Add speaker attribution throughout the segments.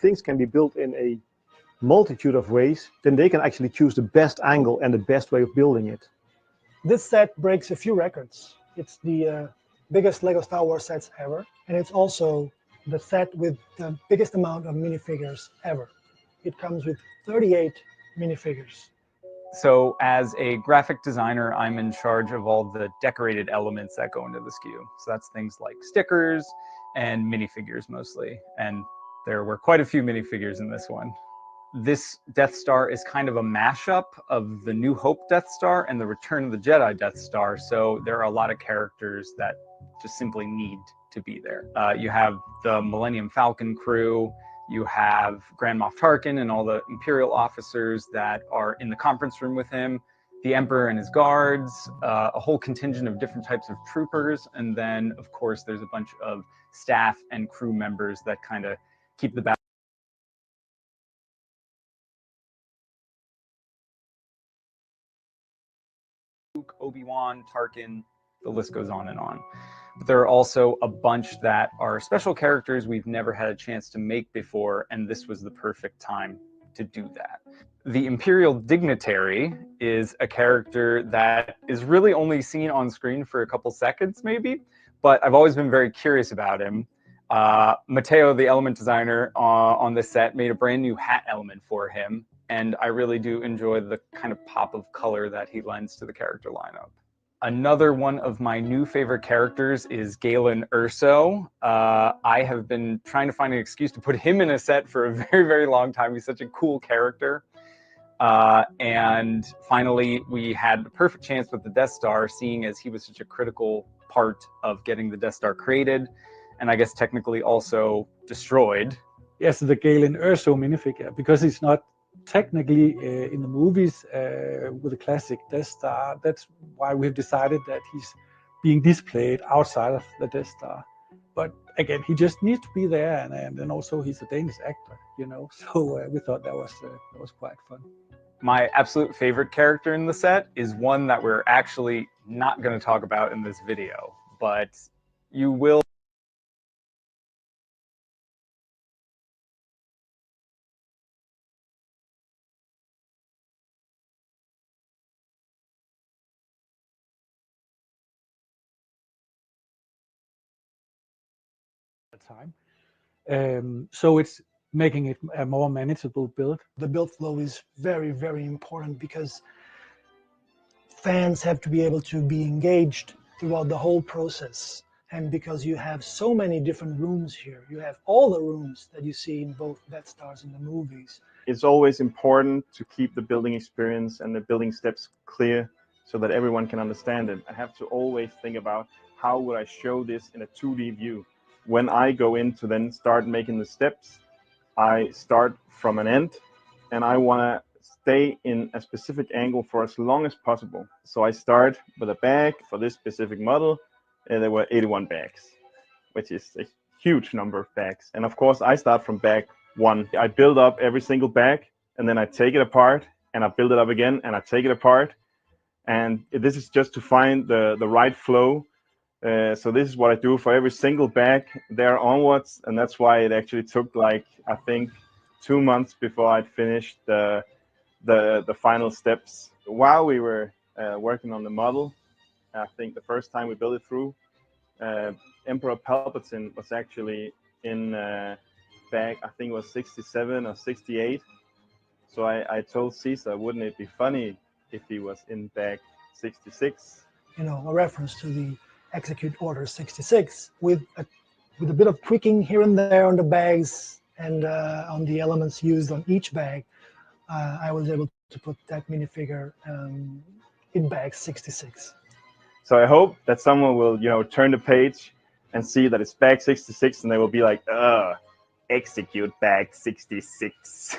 Speaker 1: things can be built in a multitude of ways, then they can actually choose the best angle and the best way of building it.
Speaker 2: This set breaks a few records. It's the biggest LEGO Star Wars sets ever, and it's also the set with the biggest amount of minifigures ever. It comes with 38 minifigures.
Speaker 3: So as a graphic designer, I'm in charge of all the decorated elements that go into this cube. So that's things like stickers and minifigures mostly. And there were quite a few minifigures in this one. This Death Star is kind of a mashup of the New Hope Death Star and the Return of the Jedi Death Star. So there are a lot of characters that just simply need to be there. You have the Millennium Falcon crew, you have Grand Moff Tarkin and all the Imperial officers that are in the conference room with him, the Emperor and his guards, a whole contingent of different types of troopers, and then, of course, there's a bunch of staff and crew members that kind of keep the battle. Luke, Obi-Wan, Tarkin, the list goes on and on. But there are also a bunch that are special characters we've never had a chance to make before, and this was the perfect time to do that. The Imperial Dignitary is a character that is really only seen on screen for a couple seconds, maybe, but I've always been very curious about him. Matteo, the element designer on this set, made a brand new hat element for him, and I really do enjoy the kind of pop of color that he lends to the character lineup. Another one of my new favorite characters is Galen Erso. I have been trying to find an excuse to put him in a set for a very, very long time. He's such a cool character. And finally, we had the perfect chance with the Death Star, seeing as he was such a critical part of getting the Death Star created, and I guess technically also destroyed.
Speaker 4: Yes, the Galen Erso minifigure, because it's not technically in the movies with the classic Death Star. That's why we've decided that he's being displayed outside of the Death Star. But again, he just needs to be there, and then also he's a Danish actor, you know. So we thought that was quite fun.
Speaker 3: My absolute favorite character in the set is one that we're actually not going to talk about in this video, but you will.
Speaker 4: Time. So it's making it a more manageable build.
Speaker 2: The build flow is very, very important because fans have to be able to be engaged throughout the whole process. And because you have so many different rooms here, you have all the rooms that you see in both Death Stars in the movies.
Speaker 1: It's always important to keep the building experience and the building steps clear so that everyone can understand it. I have to always think about how would I show this in a 2D view. When I go in to then start making the steps, I start from an end and I want to stay in a specific angle for as long as possible. So I start with a bag for this specific model, and there were 81 bags, which is a huge number of bags. And of course, I start from bag 1. I build up every single bag, and then I take it apart, and I build it up again, and I take it apart. And this is just to find the right flow. So this is what I do for every single bag there onwards, and that's why it actually took, like, I think 2 months before I'd finished the final steps. While we were working on the model, I think the first time we built it through, Emperor Palpatine was actually in bag, I think it was 67 or 68. So I told Caesar, wouldn't it be funny if he was in bag 66?
Speaker 2: You know, a reference to the Execute Order 66 with a bit of tweaking here and there on the bags and on the elements used on each bag. I was able to put that minifigure in bag 66.
Speaker 1: So I hope that someone will, turn the page and see that it's bag 66, and they will be like, execute bag 66.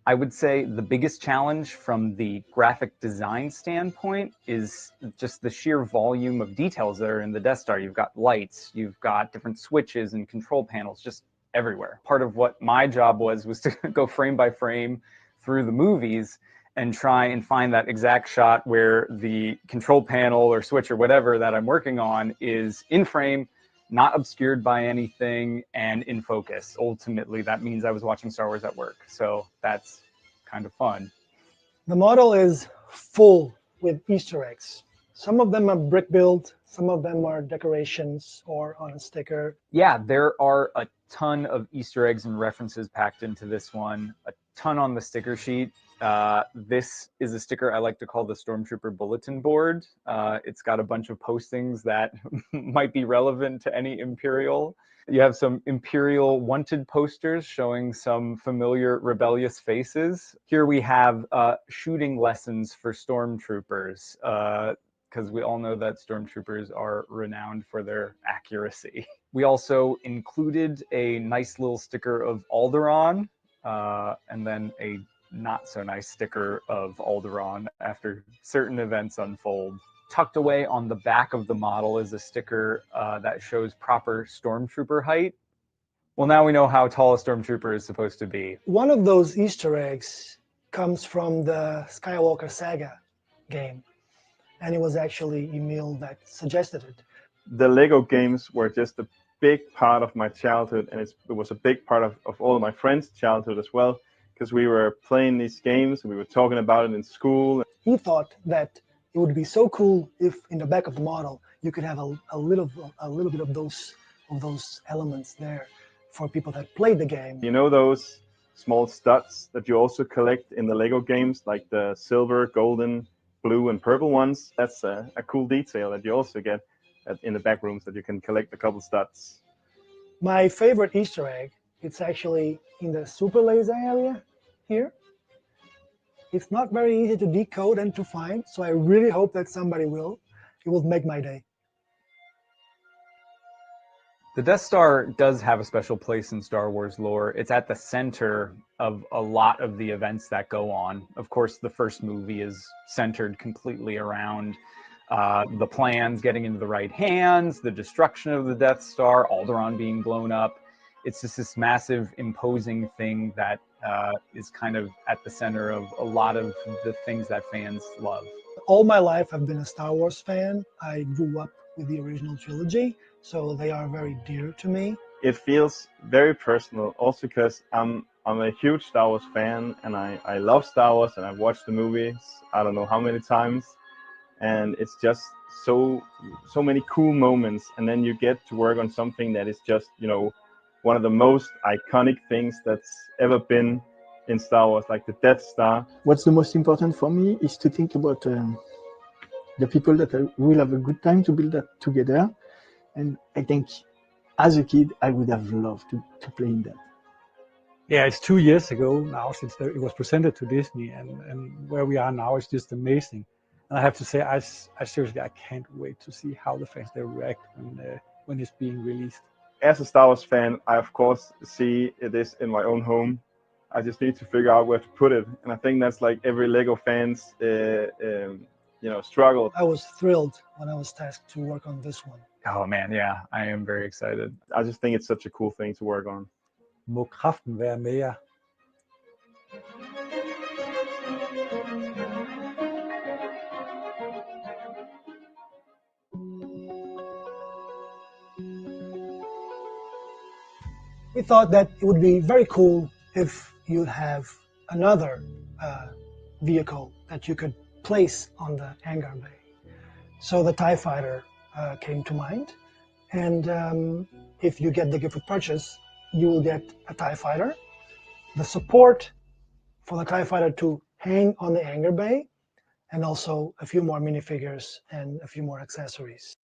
Speaker 3: I would say the biggest challenge from the graphic design standpoint is just the sheer volume of details that are in the Death Star. You've got lights, you've got different switches and control panels just everywhere. Part of what my job was to go frame by frame through the movies and try and find that exact shot where the control panel or switch or whatever that I'm working on is in frame not obscured by anything, and in focus. Ultimately, that means I was watching Star Wars at work, so that's kind of fun.
Speaker 2: The model is full with Easter eggs. Some of them are brick built, some of them are decorations or on a sticker.
Speaker 3: Yeah, there are a ton of Easter eggs and references packed into this one, a ton on the sticker sheet. This is a sticker I like to call the Stormtrooper Bulletin Board. It's got a bunch of postings that might be relevant to any Imperial. You have some Imperial wanted posters showing some familiar rebellious faces. Here we have shooting lessons for Stormtroopers, because we all know that Stormtroopers are renowned for their accuracy. We also included a nice little sticker of Alderaan, and then a not so nice sticker of Alderaan after certain events unfold. Tucked away on the back of the model is a sticker that shows proper Stormtrooper height. Well, now we know how tall a Stormtrooper is supposed to be.
Speaker 2: One of those Easter eggs comes from the Skywalker Saga game, and it was actually Emil that suggested it.
Speaker 1: The Lego games were just a big part of my childhood, and it was a big part of all of my friends' childhood as well, because we were playing these games and we were talking about it in school.
Speaker 2: He thought that it would be so cool if in the back of the model you could have a little bit of those elements there for people that played the game.
Speaker 1: You know those small studs that you also collect in the Lego games, like the silver, golden, blue, and purple ones? That's a cool detail that you also get in the back rooms, that you can collect a couple studs.
Speaker 2: My favorite Easter egg, it's actually in the super laser area here. It's not very easy to decode and to find, so I really hope that somebody will. It will make my day.
Speaker 3: The Death Star does have a special place in Star Wars lore. It's at the center of a lot of the events that go on. Of course, the first movie is centered completely around the plans getting into the right hands, the destruction of the Death Star, Alderaan being blown up. It's just this massive, imposing thing that is kind of at the center of a lot of the things that fans love.
Speaker 2: All my life I've been a Star Wars fan. I grew up with the original trilogy, so they are very dear to me.
Speaker 1: It feels very personal, also because I'm a huge Star Wars fan, and I love Star Wars, and I've watched the movies I don't know how many times, and it's just so many cool moments. And then you get to work on something that is just, you know, one of the most iconic things that's ever been in Star Wars, like the Death Star.
Speaker 5: What's the most important for me is to think about the people that will have a good time to build that together. And I think as a kid, I would have loved to play in that.
Speaker 4: Yeah, it's 2 years ago now since it was presented to Disney, and where we are now is just amazing. And I have to say, I seriously, I can't wait to see how the fans they react when it's being released.
Speaker 1: As a Star Wars fan, I of course see this in my own home. I just need to figure out where to put it, and I think that's like every Lego fan's struggle.
Speaker 2: I was thrilled when I was tasked to work on this one.
Speaker 3: Oh man, yeah, I am very excited.
Speaker 1: I just think it's such a cool thing to work on.
Speaker 4: Må kraften være med jer.
Speaker 2: We thought that it would be very cool if you'd have another vehicle that you could place on the hangar bay. So the TIE Fighter came to mind, and if you get the gift of purchase, you will get a TIE Fighter, the support for the TIE Fighter to hang on the hangar bay, and also a few more minifigures and a few more accessories.